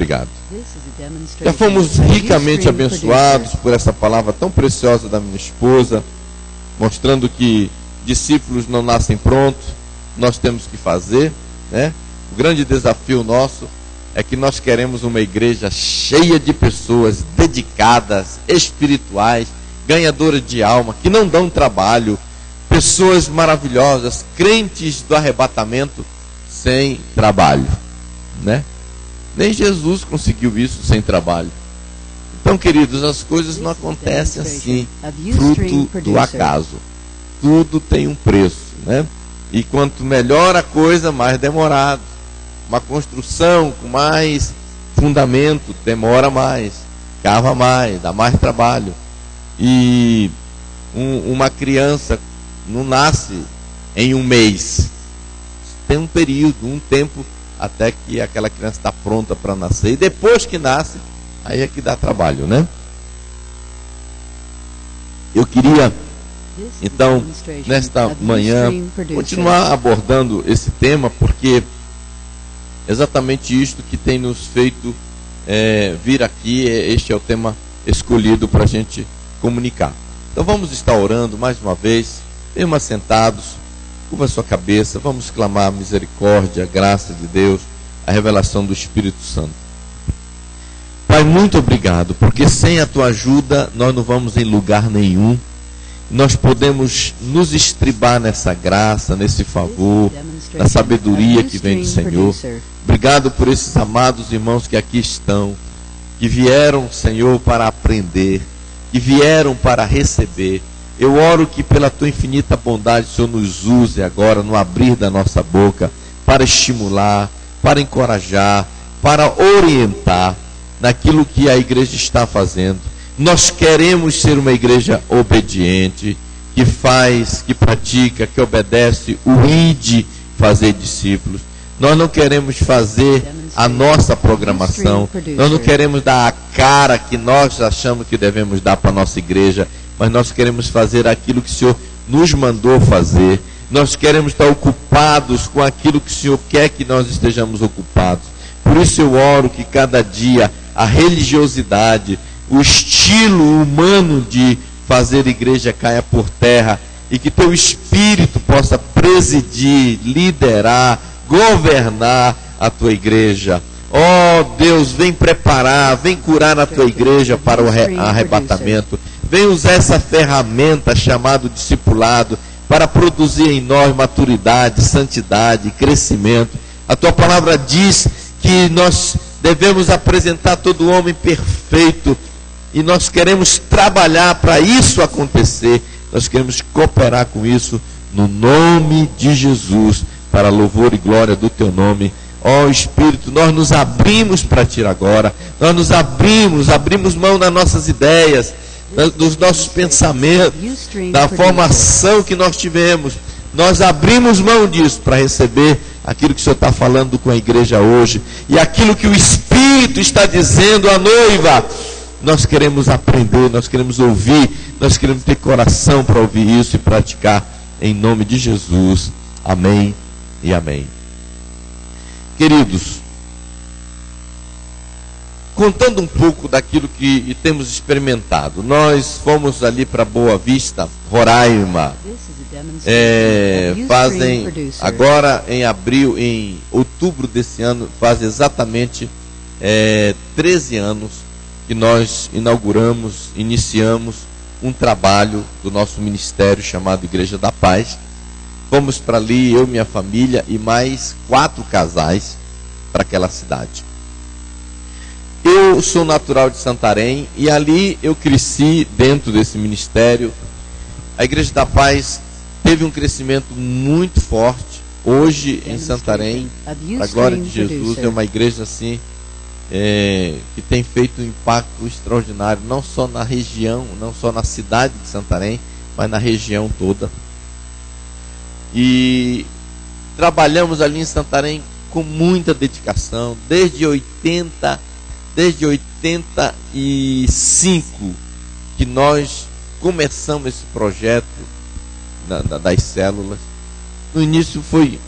obrigado. Já fomos ricamente abençoados por essa palavra tão preciosa da minha esposa, mostrando que discípulos não nascem prontos, nós temos que fazer, né? O grande desafio nosso é que nós queremos uma igreja cheia de pessoas dedicadas, espirituais, ganhadoras de alma, que não dão trabalho, pessoas maravilhosas, crentes do arrebatamento sem trabalho, né? Nem Jesus conseguiu isso sem trabalho. Então, queridos, as coisas não acontecem assim, fruto do acaso. Tudo tem um preço, né? E quanto melhor a coisa, mais demorado. Uma construção com mais fundamento demora mais, cava mais, dá mais trabalho. E uma criança não nasce em um mês. Tem um período, um tempo, até que aquela criança está pronta para nascer. E depois que nasce, aí é que dá trabalho, né? Eu queria, então, nesta manhã, continuar abordando esse tema, porque exatamente isto que tem nos feito vir aqui. Este é o tema escolhido para a gente comunicar. Então vamos estar orando mais uma vez, mesmo assentados, curva a sua cabeça, vamos clamar a misericórdia, a graça de Deus, a revelação do Espírito Santo. Pai, muito obrigado, porque sem a tua ajuda nós não vamos em lugar nenhum. Nós podemos nos estribar nessa graça, nesse favor, na sabedoria que vem do Senhor. Obrigado por esses amados irmãos que aqui estão, que vieram, Senhor, para aprender, que vieram para receber. Eu oro que pela tua infinita bondade, Senhor, nos use agora no abrir da nossa boca, para estimular, para encorajar, para orientar naquilo que a igreja está fazendo. Nós queremos ser uma igreja obediente, que faz, que pratica, que obedece o ide, fazer discípulos. Nós não queremos fazer a nossa programação, nós não queremos dar a cara que nós achamos que devemos dar para a nossa igreja, mas nós queremos fazer aquilo que o Senhor nos mandou fazer. Nós queremos estar ocupados com aquilo que o Senhor quer que nós estejamos ocupados. Por isso eu oro que cada dia a religiosidade, o estilo humano de fazer igreja caia por terra, e que teu Espírito possa presidir, liderar, governar a tua igreja. Oh Deus, vem preparar, vem curar a tua igreja para o arrebatamento. Vem usar essa ferramenta chamada discipulado para produzir em nós maturidade, santidade, crescimento. A tua palavra diz que nós devemos apresentar todo homem perfeito, e nós queremos trabalhar para isso acontecer. Nós queremos cooperar com isso no nome de Jesus, para louvor e glória do teu nome. Ó Espírito, nós nos abrimos para ti agora. Nós nos abrimos mão das nossas ideias, dos nossos pensamentos, da formação que nós tivemos. Nós abrimos mão disso para receber aquilo que o Senhor está falando com a igreja hoje, e aquilo que o Espírito está dizendo à noiva. Nós queremos aprender, nós queremos ouvir, nós queremos ter coração para ouvir isso e praticar, em nome de Jesus. Amém e amém. Queridos, contando um pouco daquilo que temos experimentado, nós fomos ali para Boa Vista, Roraima. Fazem agora em outubro desse ano, faz exatamente 13 anos que nós iniciamos um trabalho do nosso ministério chamado Igreja da Paz. Fomos para ali, eu, minha família e mais 4 casais para aquela cidade. Eu sou natural de Santarém e ali eu cresci dentro desse ministério. A Igreja da Paz teve um crescimento muito forte. Hoje em Santarém, para a glória de Jesus, é uma igreja assim que tem feito um impacto extraordinário, não só na região, não só na cidade de Santarém, mas na região toda. E trabalhamos ali em Santarém com muita dedicação, desde 85 que nós começamos esse projeto das células. No início foi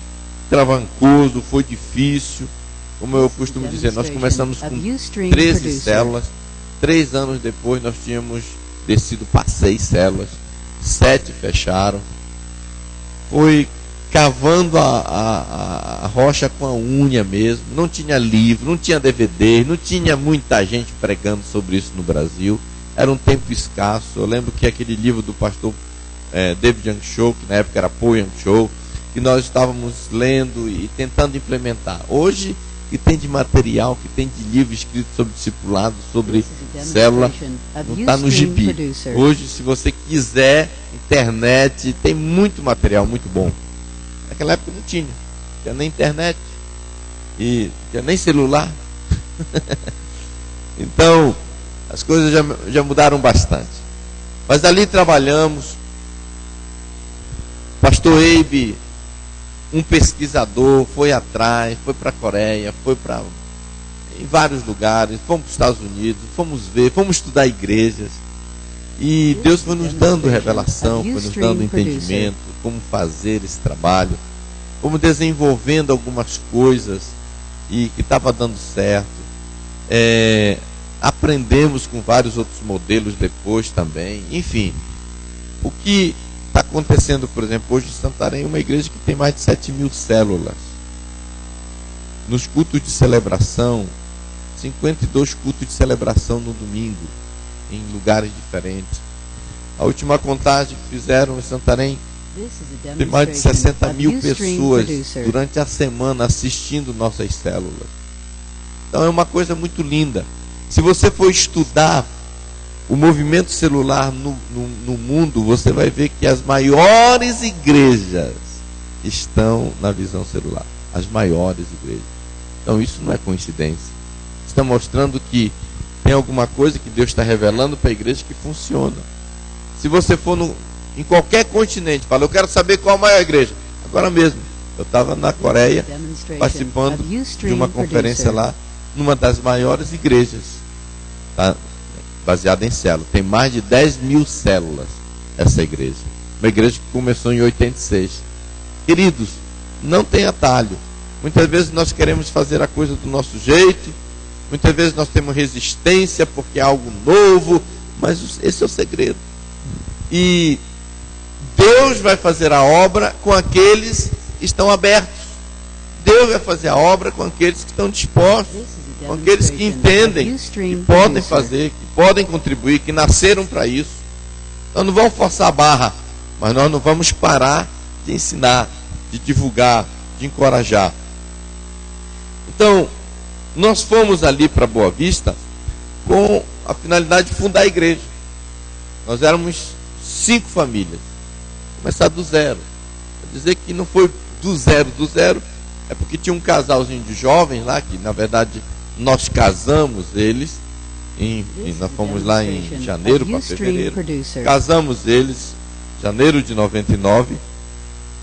travancoso, foi difícil, Como eu costumo dizer, nós começamos com 13 células. 3 anos depois nós tínhamos descido para 6 células. 7 fecharam. Foi cavando a rocha com a unha mesmo. Não tinha livro, não tinha DVD, não tinha muita gente pregando sobre isso no Brasil. Era um tempo escasso. Eu lembro que aquele livro do pastor David Young Cho, que na época era Paul Young Cho, que nós estávamos lendo e tentando implementar. Hoje, que tem de material, que tem de livro escrito sobre discipulado, sobre célula, não está no gibi. Hoje, se você quiser, internet, tem muito material muito bom. Naquela época não tinha nem internet e não tinha nem celular. Então, as coisas já mudaram bastante. Mas ali trabalhamos. Pastor Eibe, um pesquisador, foi atrás, foi para a Coreia, foi para em vários lugares, fomos para os Estados Unidos, fomos estudar igrejas. E Deus foi nos dando revelação, foi nos dando entendimento, como fazer esse trabalho. Fomos desenvolvendo algumas coisas e que estava dando certo. Aprendemos com vários outros modelos depois também. Enfim, o que está acontecendo, por exemplo, hoje em Santarém é uma igreja que tem mais de 7.000 células. Nos cultos de celebração, 52 cultos de celebração no domingo, em lugares diferentes. A última contagem que fizeram em Santarém, tem mais de 60.000 pessoas durante a semana assistindo nossas células. Então é uma coisa muito linda. Se você for estudar o movimento celular no mundo, você vai ver que as maiores igrejas estão na visão celular. As maiores igrejas. Então isso não é coincidência. Está mostrando que tem alguma coisa que Deus está revelando para a igreja que funciona. Se você for em qualquer continente, fala, eu quero saber qual a maior igreja. Agora mesmo, eu estava na Coreia participando de uma conferência lá, numa das maiores igrejas, tá? Baseada em células. Tem mais de 10.000 células essa igreja. Uma igreja que começou em 86. Queridos, não tem atalho. Muitas vezes nós queremos fazer a coisa do nosso jeito. Muitas vezes nós temos resistência porque é algo novo. Mas esse é o segredo. E Deus vai fazer a obra com aqueles que estão abertos. Deus vai fazer a obra com aqueles que estão dispostos, com aqueles que entendem, que podem fazer, que podem contribuir, que nasceram para isso. Nós não vamos forçar a barra, mas nós não vamos parar de ensinar, de divulgar, de encorajar. Então, nós fomos ali para Boa Vista com a finalidade de fundar a igreja. Nós éramos 5 famílias. Começar do zero. Quer dizer que não foi do zero, é porque tinha um casalzinho de jovens lá, que na verdade nós casamos eles, nós fomos lá em janeiro para fevereiro, casamos eles em janeiro de 99,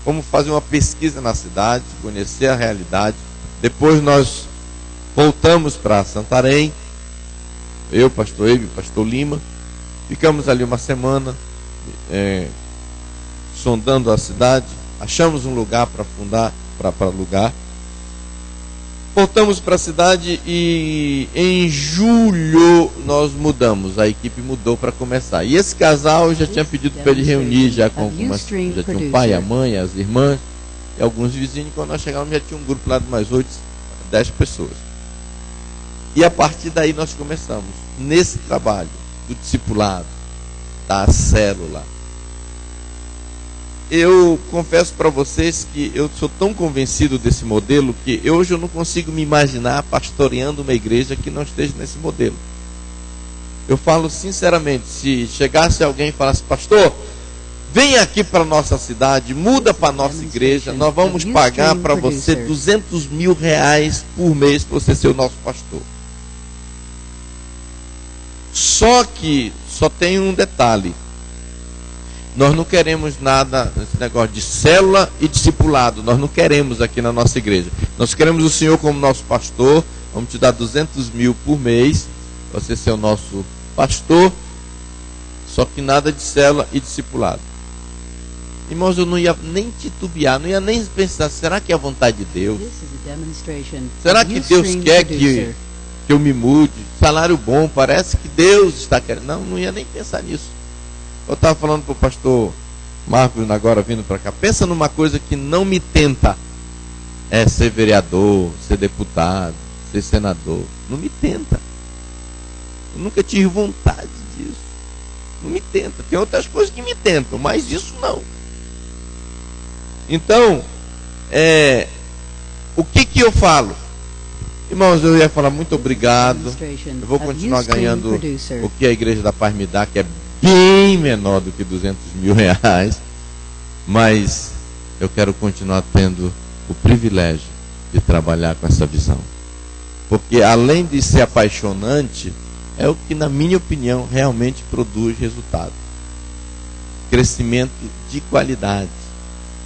fomos fazer uma pesquisa na cidade, conhecer a realidade. Depois nós voltamos para Santarém, eu, pastor Eibe, pastor Lima, ficamos ali uma semana, sondando a cidade, achamos um lugar para fundar, para alugar. Voltamos para a cidade e em julho nós mudamos, a equipe mudou para começar. E esse casal já tinha pedido para ele reunir já com algumas, já tinha o pai, a mãe, as irmãs e alguns vizinhos. Quando nós chegamos já tinha um grupo lá de mais 8, 10 pessoas. E a partir daí nós começamos nesse trabalho do discipulado, da célula. Eu confesso para vocês que eu sou tão convencido desse modelo que hoje eu não consigo me imaginar pastoreando uma igreja que não esteja nesse modelo. Eu falo sinceramente, se chegasse alguém e falasse, pastor, vem aqui para a nossa cidade, muda para a nossa igreja, nós vamos pagar para você R$200 mil por mês para você ser o nosso pastor. Só que só tem um detalhe. Nós não queremos nada, esse negócio de célula e discipulado. Nós não queremos aqui na nossa igreja. Nós queremos o Senhor como nosso pastor. Vamos te dar R$200 mil por mês, você ser o nosso pastor. Só que nada de célula e discipulado. Irmãos, eu não ia nem titubear, não ia nem pensar, será que é a vontade de Deus? Será que Deus quer que eu me mude? Salário bom, parece que Deus está querendo. Não ia nem pensar nisso. Eu estava falando para o pastor Marcos agora vindo para cá. Pensa numa coisa que não me tenta. É ser vereador, ser deputado, ser senador. Não me tenta. Eu nunca tive vontade disso. Não me tenta. Tem outras coisas que me tentam, mas isso não. Então, o que eu falo? Irmãos, eu ia falar muito obrigado. Eu vou continuar ganhando o que a Igreja da Paz me dá, que é bem menor do que R$200 mil. Mas eu quero continuar tendo o privilégio de trabalhar com essa visão. Porque além de ser apaixonante, é o que, na minha opinião, realmente produz resultado. Crescimento de qualidade.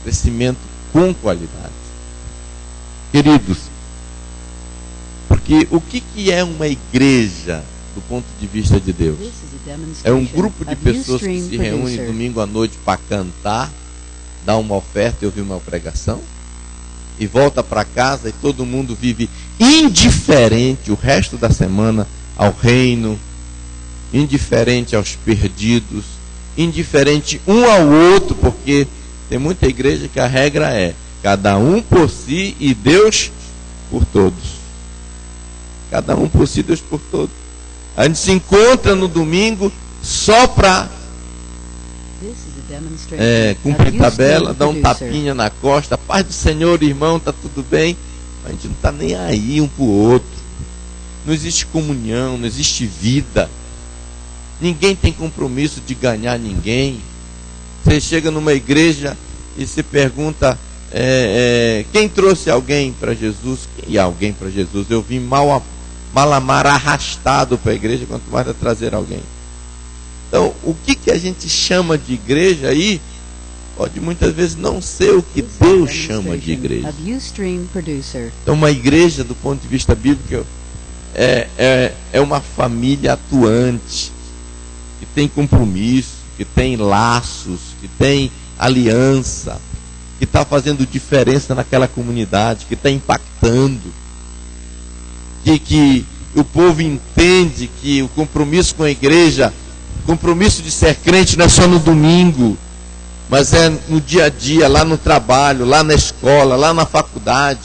Crescimento com qualidade. Queridos, porque o que é uma igreja do ponto de vista de Deus? É um grupo de pessoas que se reúnem domingo à noite para cantar, dar uma oferta e ouvir uma pregação, e volta para casa e todo mundo vive indiferente o resto da semana ao reino, indiferente aos perdidos, indiferente um ao outro, porque tem muita igreja que a regra é cada um por si e Deus por todos. Cada um por si, Deus por todos. A gente se encontra no domingo só para cumprir tabela, dar um tapinha na costa. Paz do Senhor, irmão, está tudo bem? A gente não está nem aí um para o outro. Não existe comunhão, não existe vida. Ninguém tem compromisso de ganhar ninguém. Você chega numa igreja e se pergunta, quem trouxe alguém para Jesus? E alguém para Jesus? Eu vim malamar arrastado para a igreja, quanto mais a trazer alguém. Então, o que a gente chama de igreja aí, pode muitas vezes não ser o que Deus chama de igreja. Então, uma igreja, do ponto de vista bíblico, é uma família atuante, que tem compromisso, que tem laços, que tem aliança, que está fazendo diferença naquela comunidade, que está impactando, que o povo entende que o compromisso com a igreja, o compromisso de ser crente não é só no domingo, mas é no dia a dia, lá no trabalho, lá na escola, lá na faculdade,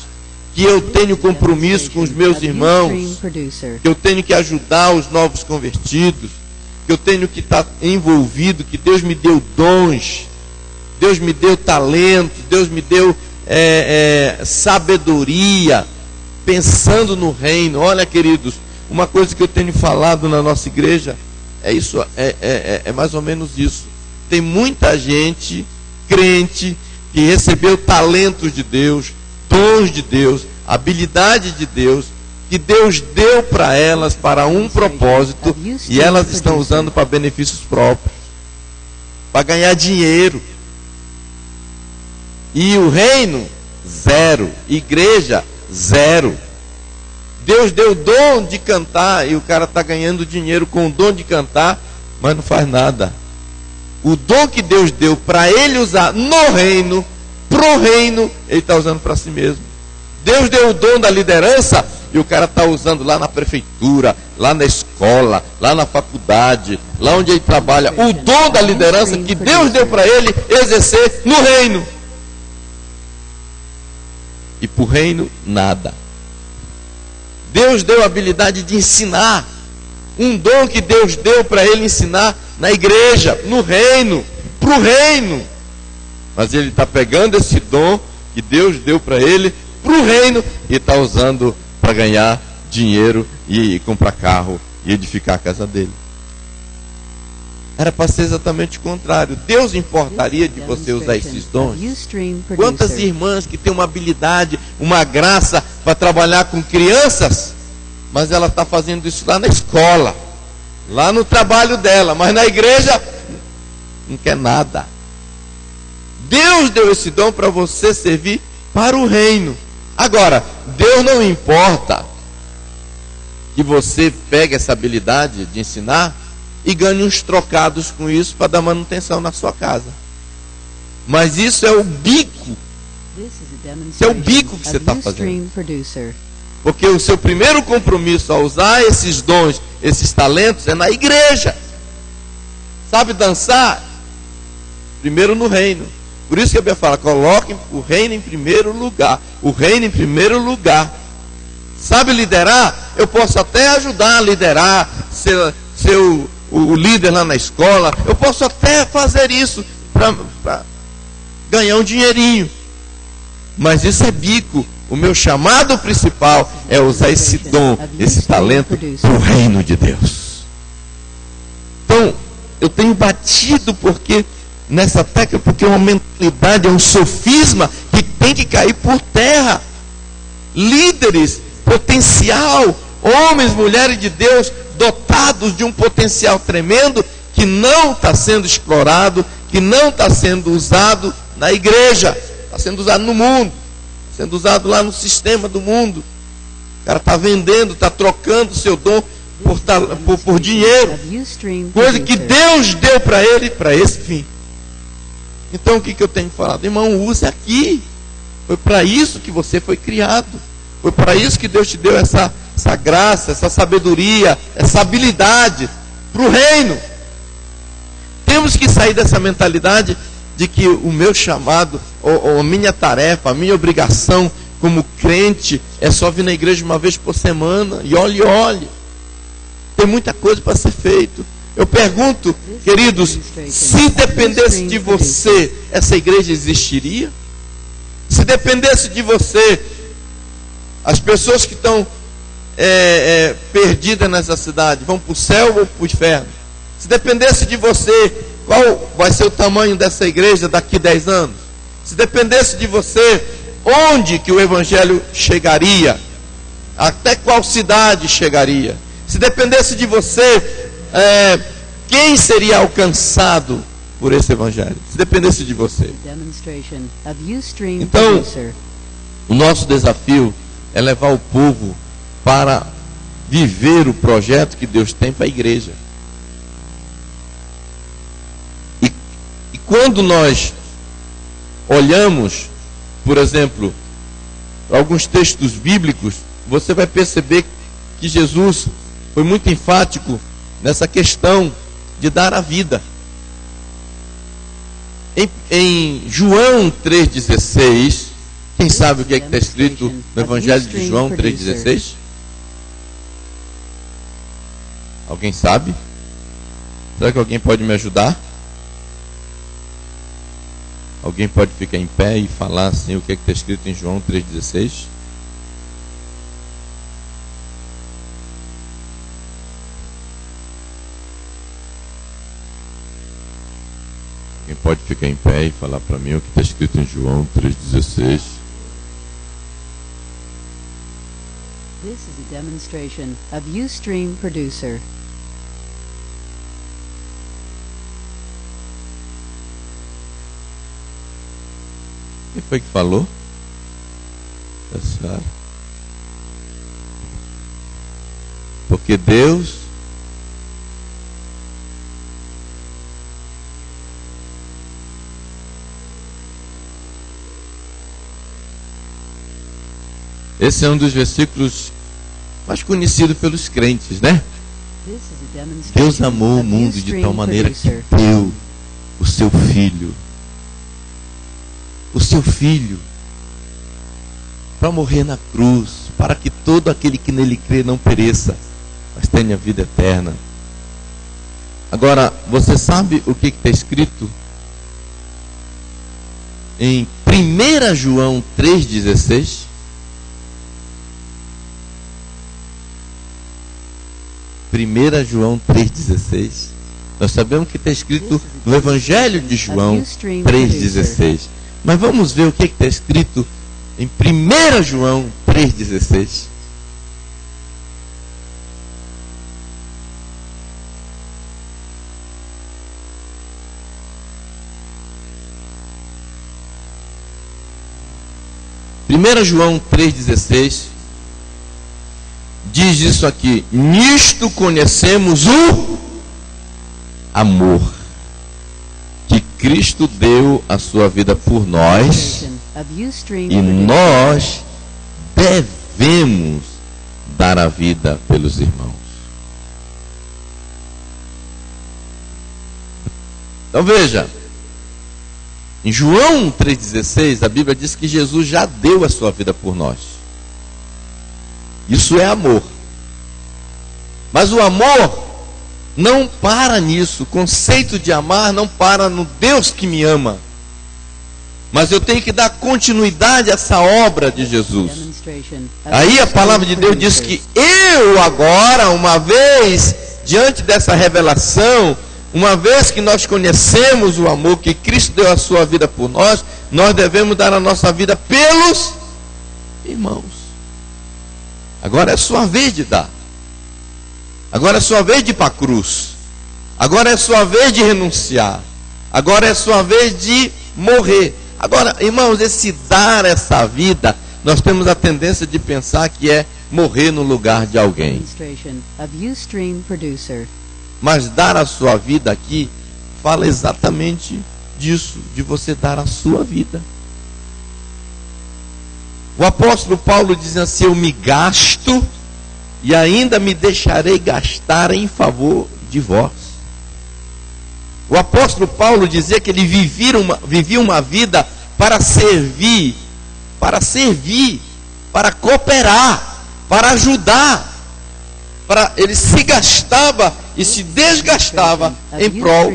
que eu tenho compromisso com os meus irmãos, que eu tenho que ajudar os novos convertidos, que eu tenho que estar envolvido, que Deus me deu dons, Deus me deu talento, Deus me deu sabedoria, pensando no reino. Olha, queridos, uma coisa que eu tenho falado na nossa igreja é isso, é mais ou menos isso. Tem muita gente crente que recebeu talentos de Deus, dons de Deus, habilidade de Deus, que Deus deu para elas para um propósito, e elas estão usando para benefícios próprios, para ganhar dinheiro. E o reino, zero. Igreja, zero. Deus deu o dom de cantar e o cara está ganhando dinheiro com o dom de cantar, mas não faz nada. O dom que Deus deu para ele usar no reino, pro reino, ele está usando para si mesmo. Deus deu o dom da liderança e o cara está usando lá na prefeitura, lá na escola, lá na faculdade, lá onde ele trabalha. O dom da liderança que Deus deu para ele exercer no reino. E para o reino, nada. Deus deu a habilidade de ensinar. Um dom que Deus deu para ele ensinar na igreja, no reino, para o reino. Mas ele está pegando esse dom que Deus deu para ele, para o reino, e está usando para ganhar dinheiro e comprar carro e edificar a casa dele. Era para ser exatamente o contrário. Deus importaria de você usar esses dons? Quantas irmãs que têm uma habilidade, uma graça para trabalhar com crianças, mas ela está fazendo isso lá na escola, lá no trabalho dela, mas na igreja não quer nada. Deus deu esse dom para você servir para o reino. Agora, Deus não importa que você pegue essa habilidade de ensinar e ganhe uns trocados com isso para dar manutenção na sua casa. Mas isso é o bico. Isso é o bico que você está fazendo. Porque o seu primeiro compromisso ao usar esses dons, esses talentos, é na igreja. Sabe dançar? Primeiro no reino. Por isso que a Bíblia fala, coloquem o reino em primeiro lugar. O reino em primeiro lugar. Sabe liderar? Eu posso até ajudar a liderar, ser o líder lá na escola. Eu posso até fazer isso para ganhar um dinheirinho. Mas isso é bico. O meu chamado principal é usar esse dom, esse talento para o reino de Deus. Então, eu tenho batido nessa tecla, porque é uma mentalidade, é um sofisma que tem que cair por terra. Líderes, potencial, homens, mulheres de Deus, dotados de um potencial tremendo, que não está sendo explorado, que não está sendo usado na igreja, está sendo usado no mundo, sendo usado lá no sistema do mundo. O cara está vendendo, está trocando o seu dom por dinheiro, coisa que Deus deu para ele para esse fim. Então o que eu tenho falado? Irmão, use aqui. Foi para isso que você foi criado. Foi para isso que Deus te deu essa graça, essa sabedoria, essa habilidade para o reino. Temos que sair dessa mentalidade de que o meu chamado, ou a minha tarefa, a minha obrigação como crente é só vir na igreja uma vez por semana. E olhe. Tem muita coisa para ser feito. Eu pergunto, queridos, se dependesse de você, essa igreja existiria? Se dependesse de você, as pessoas que estão perdidas nessa cidade vão para o céu ou para o inferno? Se dependesse de você, qual vai ser o tamanho dessa igreja daqui 10 anos? Se dependesse de você, onde que o evangelho chegaria? Até qual cidade chegaria? Se dependesse de você, quem seria alcançado por esse evangelho? Se dependesse de você. Então, o nosso desafio é levar o povo para viver o projeto que Deus tem para a igreja. E quando nós olhamos, por exemplo, alguns textos bíblicos, você vai perceber que Jesus foi muito enfático nessa questão de dar a vida. Em João 3,16, quem sabe o que está escrito no Evangelho de João 3,16? Alguém sabe? Será que alguém pode me ajudar? Alguém pode ficar em pé e falar assim o que está escrito em João 3,16? Alguém pode ficar em pé e falar para mim o que está escrito em João 3,16? This is a demonstration of Ustream Producer. Quem foi que falou? A senhora? Porque Deus esse é um dos versículos mais conhecidos pelos crentes, né? Deus amou o mundo de tal maneira que deu o seu filho, para morrer na cruz, para que todo aquele que nele crê não pereça, mas tenha vida eterna. Agora, você sabe o que está escrito em 1 João 3,16? 1 João 3,16. Nós sabemos que está escrito no Evangelho de João 3,16. Mas vamos ver o que está escrito em 1 João 3,16. Primeira João 3,16 diz isso aqui: nisto conhecemos o amor que Cristo deu a sua vida por nós e nós devemos dar a vida pelos irmãos. Então veja, em João 3,16, a Bíblia diz que Jesus já deu a sua vida por nós. Isso é amor. Mas o amor não para nisso. O conceito de amar não para no Deus que me ama. Mas eu tenho que dar continuidade a essa obra de Jesus. Aí a palavra de Deus diz que eu agora, uma vez, diante dessa revelação, uma vez que nós conhecemos o amor, que Cristo deu a sua vida por nós, nós devemos dar a nossa vida pelos irmãos. Agora é sua vez de dar. Agora é sua vez de ir para a cruz. Agora é sua vez de renunciar. Agora é sua vez de morrer. Agora, irmãos, esse dar essa vida, nós temos a tendência de pensar que é morrer no lugar de alguém. Mas dar a sua vida aqui fala exatamente disso, de você dar a sua vida. O apóstolo Paulo diz assim: eu me gasto e ainda me deixarei gastar em favor de vós. O apóstolo Paulo dizia que ele vivia uma vida para servir, para cooperar, para ajudar. Ele se gastava e se desgastava em prol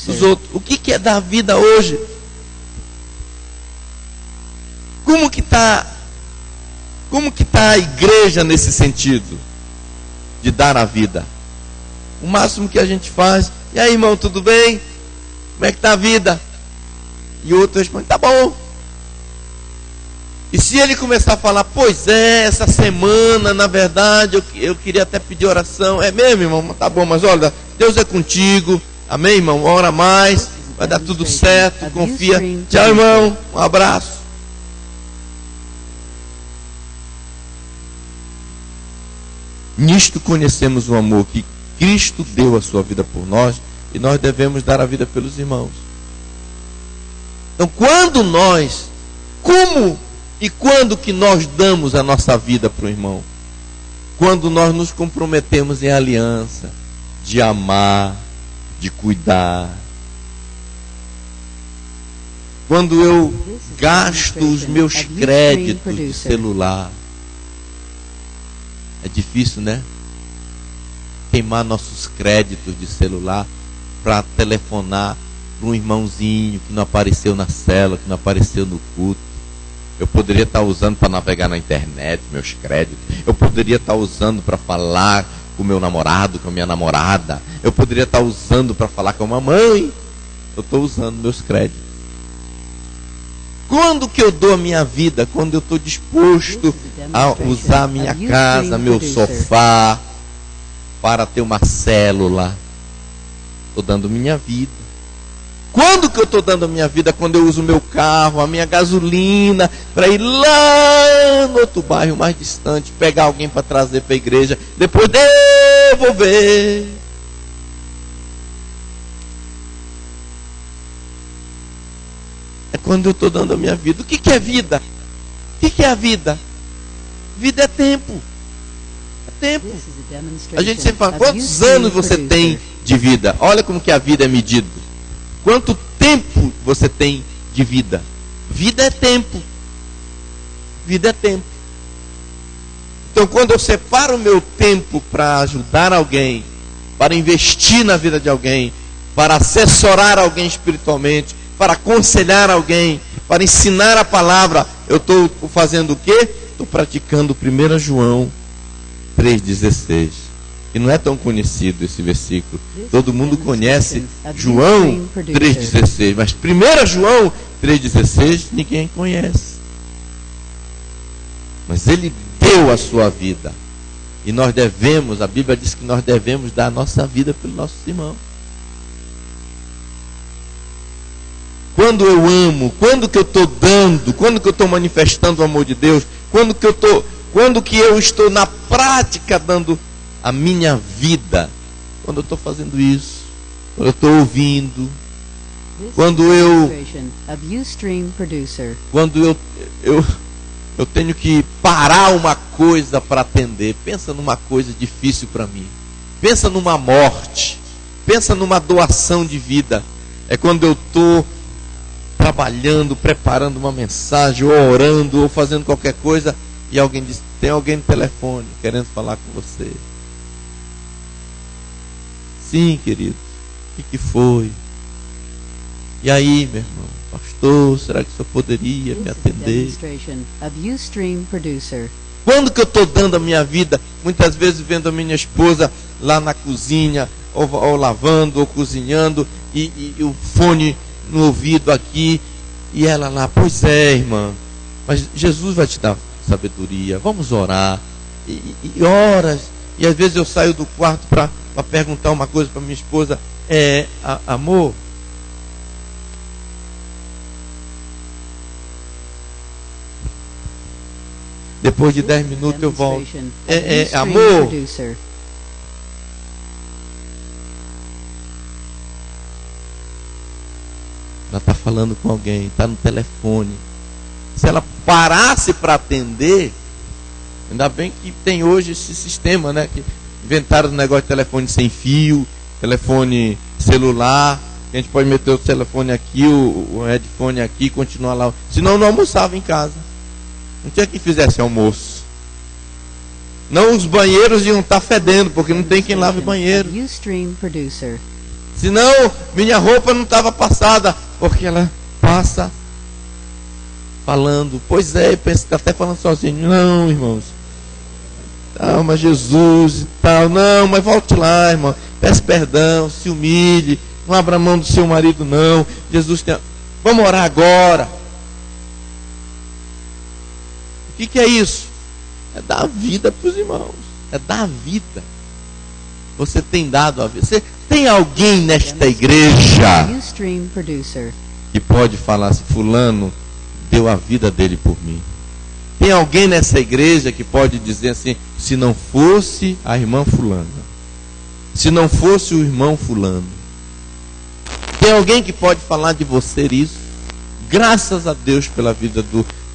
dos outros. O que é dar a vida hoje? Como que está a igreja nesse sentido de dar a vida? O máximo que a gente faz: e aí, irmão, tudo bem? Como é que está a vida? E o outro responde: tá bom. E se ele começar a falar: pois é, essa semana, na verdade, eu queria até pedir oração. É mesmo, irmão? Tá bom, mas olha, Deus é contigo. Amém, irmão? Ora mais, vai dar tudo certo, confia. Tchau, irmão, um abraço. Nisto conhecemos o amor que Cristo deu a sua vida por nós, e nós devemos dar a vida pelos irmãos. Então, quando que nós damos a nossa vida para o irmão? Quando nós nos comprometemos em aliança, de amar, de cuidar. Quando eu gasto os meus créditos de celular. É difícil, né? Queimar nossos créditos de celular para telefonar para um irmãozinho que não apareceu na célula, que não apareceu no culto. Eu poderia estar usando para navegar na internet, meus créditos. Eu poderia estar usando para falar com o meu namorado, com a minha namorada. Eu poderia estar usando para falar com a mamãe. Eu estou usando meus créditos. Quando que eu dou a minha vida? Quando eu estou disposto a usar a minha casa, meu sofá, para ter uma célula. Estou dando minha vida. Quando que eu estou dando a minha vida? Quando eu uso o meu carro, a minha gasolina, para ir lá no outro bairro mais distante, pegar alguém para trazer para a igreja, depois devolver. É quando eu estou dando a minha vida. O que é vida? O que é a vida? Vida é tempo. É tempo. A gente sempre fala: quantos anos você tem de vida? Olha como que a vida é medida. Quanto tempo você tem de vida? Vida é tempo. Vida é tempo. Então, quando eu separo o meu tempo para ajudar alguém, para investir na vida de alguém, para assessorar alguém espiritualmente, para aconselhar alguém, para ensinar a palavra, eu estou fazendo o quê? Estou praticando 1 João 3,16. E não é tão conhecido esse versículo. Todo mundo conhece João 3,16, mas 1 João 3,16 ninguém conhece. Mas ele deu a sua vida. E nós devemos, a Bíblia diz que nós devemos dar a nossa vida pelos nossos irmãos. Quando eu amo, quando que eu estou dando, quando que eu estou manifestando o amor de Deus, quando que eu estou na prática dando a minha vida, quando eu estou fazendo isso, quando eu estou ouvindo, Quando eu tenho que parar uma coisa para atender, pensa numa coisa difícil para mim, pensa numa morte, pensa numa doação de vida. É quando eu estou trabalhando, preparando uma mensagem, ou orando, ou fazendo qualquer coisa, e alguém diz: tem alguém no telefone querendo falar com você. Sim, querido. O que foi? E aí, meu irmão? Pastor, será que o senhor poderia me atender? Quando que eu estou dando a minha vida? Muitas vezes vendo a minha esposa lá na cozinha, ou lavando, ou cozinhando, e o fone no ouvido aqui, e ela lá: pois é, irmã, mas Jesus vai te dar sabedoria, vamos orar. E horas, e às vezes eu saio do quarto para perguntar uma coisa para minha esposa: amor, depois de 10 minutos eu volto. Amor, ela está falando com alguém, está no telefone. Se ela parasse para atender, ainda bem que tem hoje esse sistema, né? Que inventaram o negócio de telefone sem fio, telefone celular, que a gente pode meter o telefone aqui, o headphone aqui e continuar lá. Senão não almoçava em casa. Não tinha quem fizesse almoço. Não, os banheiros iam estar fedendo, porque não tem quem lave banheiro. Senão minha roupa não estava passada, porque ela passa falando. Pois é, pensa que até falando sozinho. Não, irmãos, tal, mas Jesus e tal. Não, mas volte lá, irmão. Peça perdão, se humilhe. Não abra mão do seu marido, não. Jesus tem... Vamos orar agora. O que é isso? É dar vida para os irmãos. É dar vida. Você tem dado a vida. Você tem alguém nesta igreja que pode falar assim: fulano deu a vida dele por mim? Tem alguém nessa igreja que pode dizer assim: se não fosse a irmã fulana, se não fosse o irmão fulano? Tem alguém que pode falar de você isso? Graças a Deus pela vida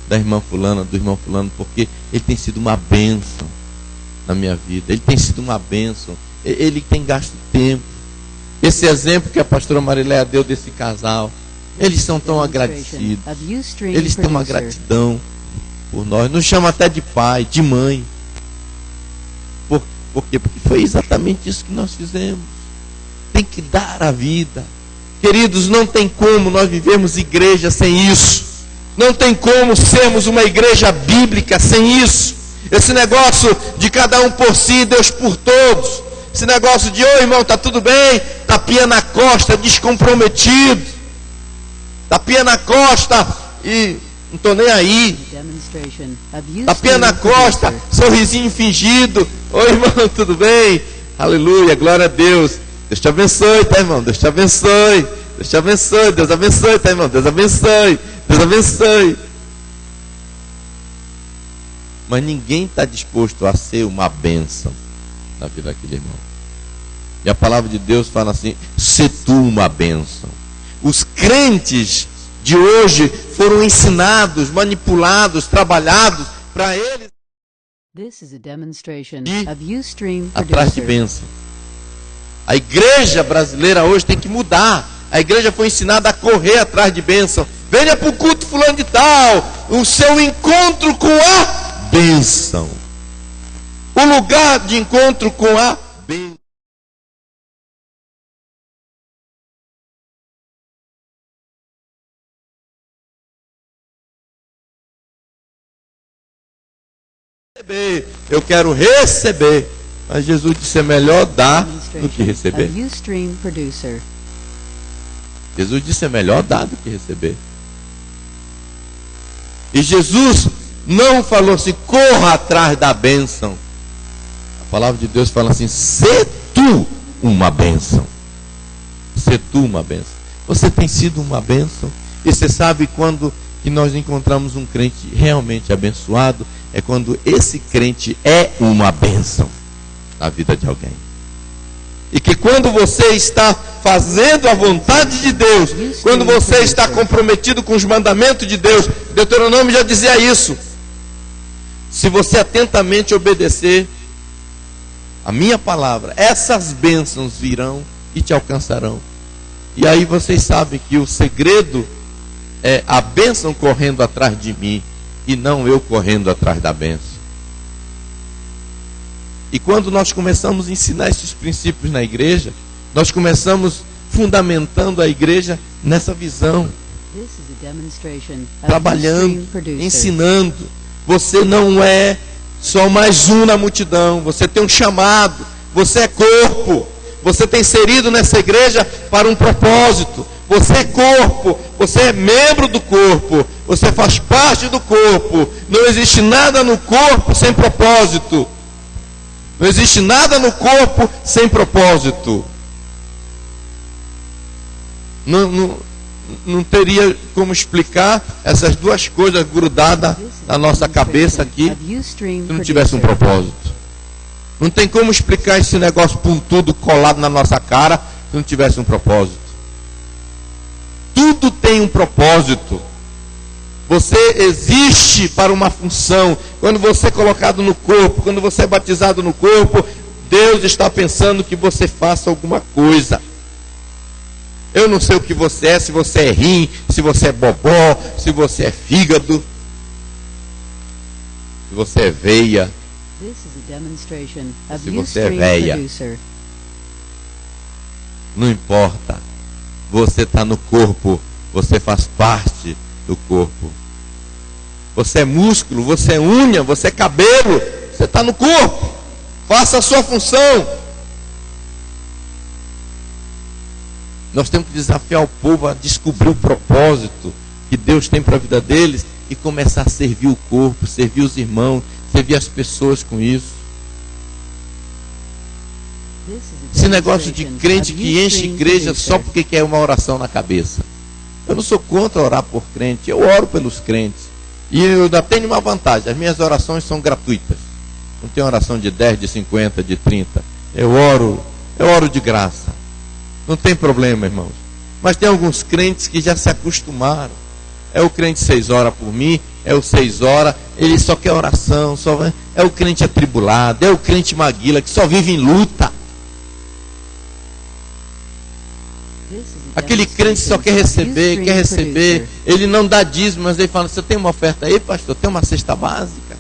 da irmã fulana, do irmão fulano, porque ele tem sido uma bênção na minha vida. Ele tem sido uma bênção. Ele tem gasto tempo. Esse exemplo que a pastora Mariléia deu desse casal, eles são tão agradecidos. Eles têm uma gratidão por nós. Nos chama até de pai, de mãe. Por quê? Porque foi exatamente isso que nós fizemos. Tem que dar a vida. Queridos, não tem como nós vivermos igreja sem isso. Não tem como sermos uma igreja bíblica sem isso. Esse negócio de cada um por si, Deus por todos. Esse negócio de: ô irmão, tá tudo bem? Tapinha na costa, descomprometido. Tapinha na costa e não tô nem aí. Tapinha na costa, sorrisinho fingido. Ô irmão, tudo bem? Aleluia, glória a Deus. Deus te abençoe, tá, irmão? Deus te abençoe. Deus te abençoe. Deus abençoe, tá, irmão? Deus abençoe. Deus abençoe. Mas ninguém está disposto a ser uma bênção na vida daquele irmão. E a palavra de Deus fala assim: se tu uma bênção. Os crentes de hoje foram ensinados, manipulados, trabalhados para eles atrás de bênção. A igreja brasileira hoje tem que mudar. A igreja foi ensinada a correr atrás de bênção. Venha para o culto fulano de tal, o seu encontro com a bênção. O lugar de encontro com a bênção. Eu quero receber. Mas Jesus disse: é melhor dar do que receber. Jesus disse: é melhor dar do que receber. E Jesus não falou assim: corra atrás da bênção. A palavra de Deus fala assim: sê tu uma bênção. Sê tu uma bênção. Você tem sido uma bênção. E você sabe quando que nós encontramos um crente realmente abençoado? É quando esse crente é uma bênção na vida de alguém. E que quando você está fazendo a vontade de Deus, quando você está comprometido com os mandamentos de Deus, Deuteronômio já dizia isso. Se você atentamente obedecer a minha palavra, essas bênçãos virão e te alcançarão. E aí vocês sabem que o segredo é a bênção correndo atrás de mim e não eu correndo atrás da bênção. E quando nós começamos a ensinar esses princípios na igreja, nós começamos fundamentando a igreja nessa visão, trabalhando, ensinando. Você não é só mais um na multidão, você tem um chamado, você é corpo, você tem inserido nessa igreja para um propósito. Você é corpo, você é membro do corpo, você faz parte do corpo. Não existe nada no corpo sem propósito. Não existe nada no corpo sem propósito. Não teria como explicar essas duas coisas grudadas na nossa cabeça aqui se não tivesse um propósito. Não tem como explicar esse negócio pontudo colado na nossa cara se não tivesse um propósito. Tudo tem um propósito. Você existe para uma função. Quando você é colocado no corpo, quando você é batizado no corpo, Deus está pensando que você faça alguma coisa. Eu não sei o que você é, se você é rim, se você é bobó, se você é fígado, se você é veia, se você é veia. Não importa. Você está no corpo, você faz parte do corpo. Você é músculo, você é unha, você é cabelo, você está no corpo. Faça a sua função. Nós temos que desafiar o povo a descobrir o propósito que Deus tem para a vida deles e começar a servir o corpo, servir os irmãos, servir as pessoas com isso. Esse negócio de crente que enche igreja só porque quer uma oração na cabeça. Eu não sou contra orar por crente, eu oro pelos crentes. E eu ainda tenho uma vantagem, as minhas orações são gratuitas. Não tem oração de 10, de 50, de 30. Eu oro de graça. Não tem problema, irmãos. Mas tem alguns crentes que já se acostumaram. É o crente 6 horas por mim, é o 6 horas, ele só quer oração, é o crente atribulado, é o crente maguila que só vive em luta. Aquele crente só quer receber, ele não dá dízimo, mas ele fala, você tem uma oferta aí, pastor? Tem uma cesta básica?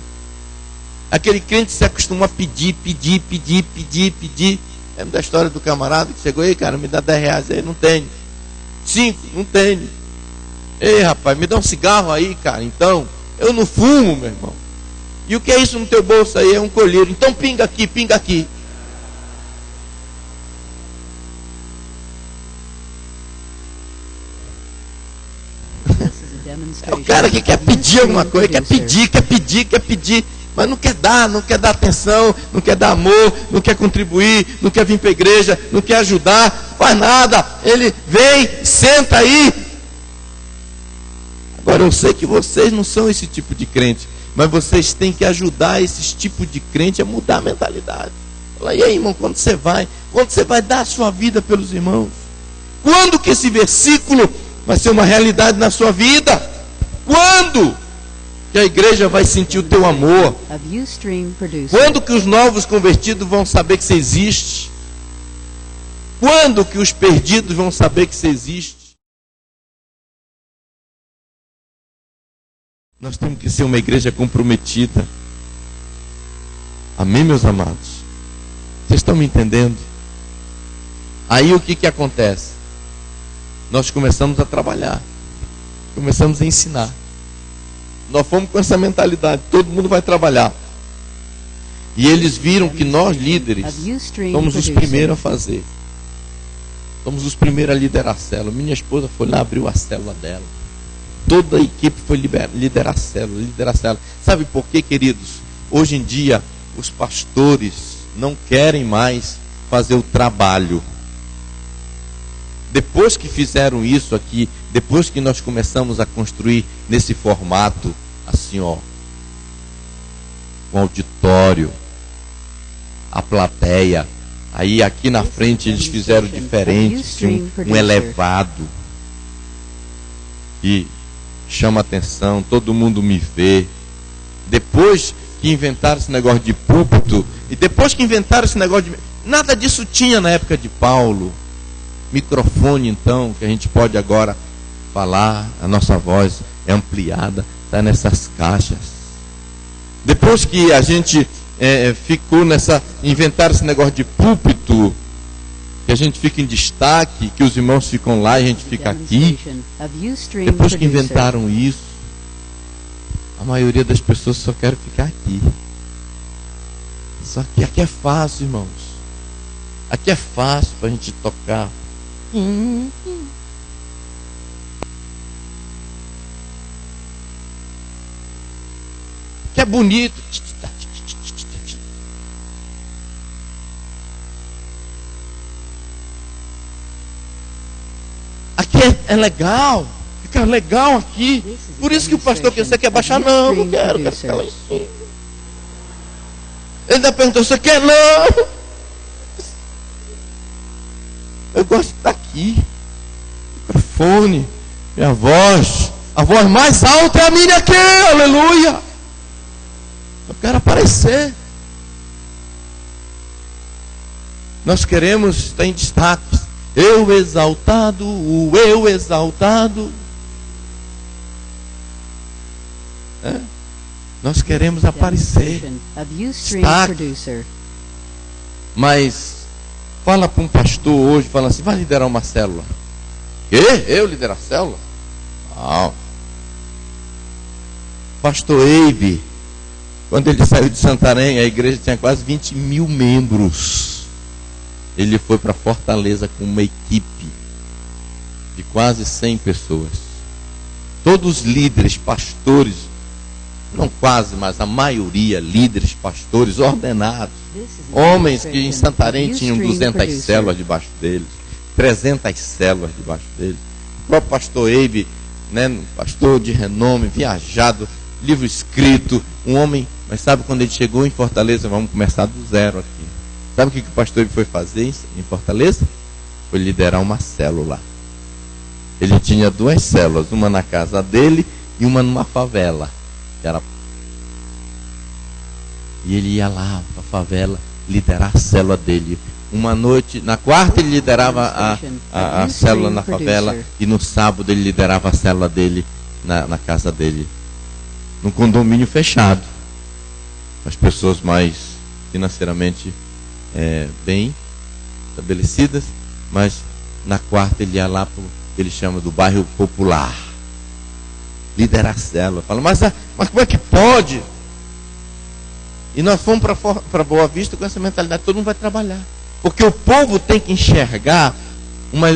Aquele crente se acostumou a pedir. Lembra da história do camarada que chegou aí, cara, me dá 10 reais aí, não tenho. 5, não tenho. Ei, rapaz, me dá um cigarro aí, cara, então. Eu não fumo, meu irmão. E o que é isso no teu bolso aí? É um colírio. Então pinga aqui. É o cara que quer pedir alguma coisa, quer pedir, mas não quer dar atenção, não quer dar amor, não quer contribuir, não quer vir para a igreja, não quer ajudar, faz nada. Ele vem, senta aí. Agora eu sei que vocês não são esse tipo de crente, mas vocês têm que ajudar esse tipo de crente a mudar a mentalidade. Fala, e aí, irmão, quando você vai dar a sua vida pelos irmãos? Quando que esse versículo vai ser uma realidade na sua vida? Quando que a igreja vai sentir o teu amor? Quando que os novos convertidos vão saber que você existe? Quando que os perdidos vão saber que você existe? Nós temos que ser uma igreja comprometida. Amém, meus amados? Vocês estão me entendendo? Aí o que acontece? Nós começamos a trabalhar, começamos a ensinar. Nós fomos com essa mentalidade, todo mundo vai trabalhar. E eles viram que nós líderes somos os primeiros a fazer. Somos os primeiros a liderar a célula. Minha esposa foi lá, abriu a célula dela. Toda a equipe foi liderar a célula. Sabe por quê, queridos? Hoje em dia, os pastores não querem mais fazer o trabalho. Depois que fizeram isso aqui, depois que nós começamos a construir nesse formato, assim ó, com auditório, a plateia, Aí aqui na frente eles fizeram diferente, tinha um elevado e chama atenção, todo mundo me vê. Depois que inventaram esse negócio de púlpito, e depois que inventaram esse negócio de... Nada disso tinha na época de Paulo. Microfone, então, que a gente pode agora falar, a nossa voz é ampliada, está nessas caixas. Depois que a gente ficou inventaram esse negócio de púlpito, que a gente fica em destaque, que os irmãos ficam lá e a gente fica aqui. Depois que inventaram isso, a maioria das pessoas só quer ficar aqui. Só que aqui é fácil, irmãos. Aqui é fácil para a gente tocar. Que é bonito. Aqui é legal. Fica legal aqui. Por isso que o pastor que você quer baixar? Não, eu não quero ficar lá em cima. Ele ainda perguntou, você quer? Não. Eu gosto de estar aqui. Microfone, minha voz. A voz mais alta é a minha aqui. Aleluia. Eu quero aparecer. Nós queremos estar em destaque. Eu exaltado, o eu exaltado. Nós queremos aparecer. Destaque. Mas fala para um pastor hoje, fala assim, vai liderar uma célula. Quê? Eu liderar a célula? Não. Pastor Eibe, quando ele saiu de Santarém, a igreja tinha quase 20 mil membros. Ele foi para Fortaleza com uma equipe de quase 100 pessoas. Todos líderes, pastores, não quase, mas a maioria, líderes, pastores ordenados. Homens que em Santarém tinham 200 células debaixo deles, 300 células debaixo deles. O próprio pastor Eibe, pastor de renome, viajado, livro escrito, um homem. Mas sabe quando ele chegou em Fortaleza? Vamos começar do zero aqui. Sabe o que o pastor Eibe foi fazer em Fortaleza? Foi liderar uma célula. Ele tinha 2 células, uma na casa dele e uma numa favela. E ele ia lá para a favela liderar a célula dele. Uma noite, na quarta ele liderava a célula na favela, e no sábado ele liderava a célula dele na casa dele, num condomínio fechado. As pessoas mais financeiramente bem estabelecidas, mas na quarta ele ia lá para o que ele chama do bairro popular, liderar a célula. Fala, mas como é que pode? E nós fomos para Boa Vista com essa mentalidade, todo mundo vai trabalhar. Porque o povo tem que enxergar.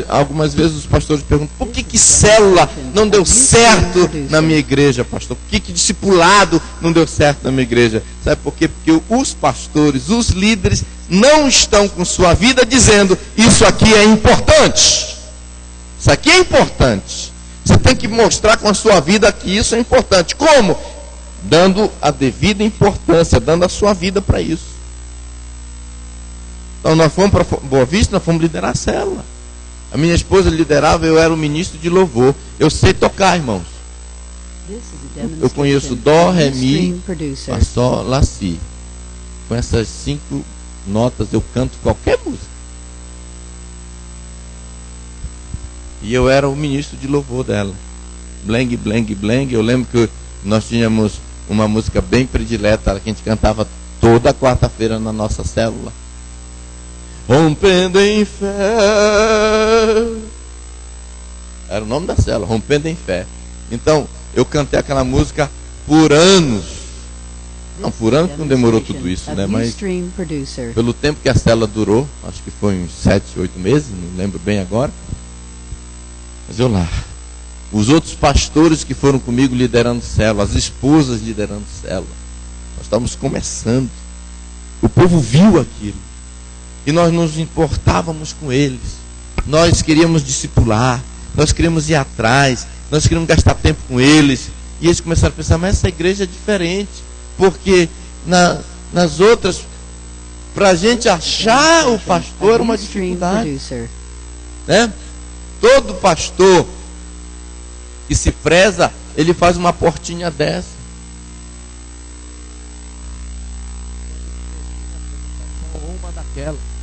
Algumas vezes os pastores perguntam, por que célula não deu certo na minha igreja, pastor? Por que discipulado não deu certo na minha igreja? Sabe por quê? Porque os pastores, os líderes, não estão com sua vida dizendo, isso aqui é importante. Isso aqui é importante. Você tem que mostrar com a sua vida que isso é importante. Como? Dando a devida importância, dando a sua vida para isso. Então nós fomos para Boa Vista, nós fomos liderar a célula. A minha esposa liderava, eu era o ministro de louvor. Eu sei tocar, irmãos. Eu conheço Dó, Ré, Mi, Fá, Sol, Lá, Si. Com essas 5 notas eu canto qualquer música. E eu era o ministro de louvor dela. Blang, blang, blang. Eu lembro que nós tínhamos uma música bem predileta que a gente cantava toda quarta-feira na nossa célula. Rompendo em fé. Era o nome da célula, Rompendo em Fé. Então, eu cantei aquela música por anos. Não, por anos que não demorou tudo isso, né? Mas pelo tempo que a célula durou, acho que foi uns 7, 8 meses, não lembro bem agora. Mas eu lá. Os outros pastores que foram comigo liderando célula, as esposas liderando célula. Nós estávamos começando. O povo viu aquilo. E nós nos importávamos com eles. Nós queríamos discipular. Nós queríamos ir atrás. Nós queríamos gastar tempo com eles. E eles começaram a pensar, mas essa igreja é diferente. Porque nas outras Para a gente achar o pastor é uma dificuldade. Né? Todo pastor que se preza, ele faz uma portinha dessa. Ou uma daquela.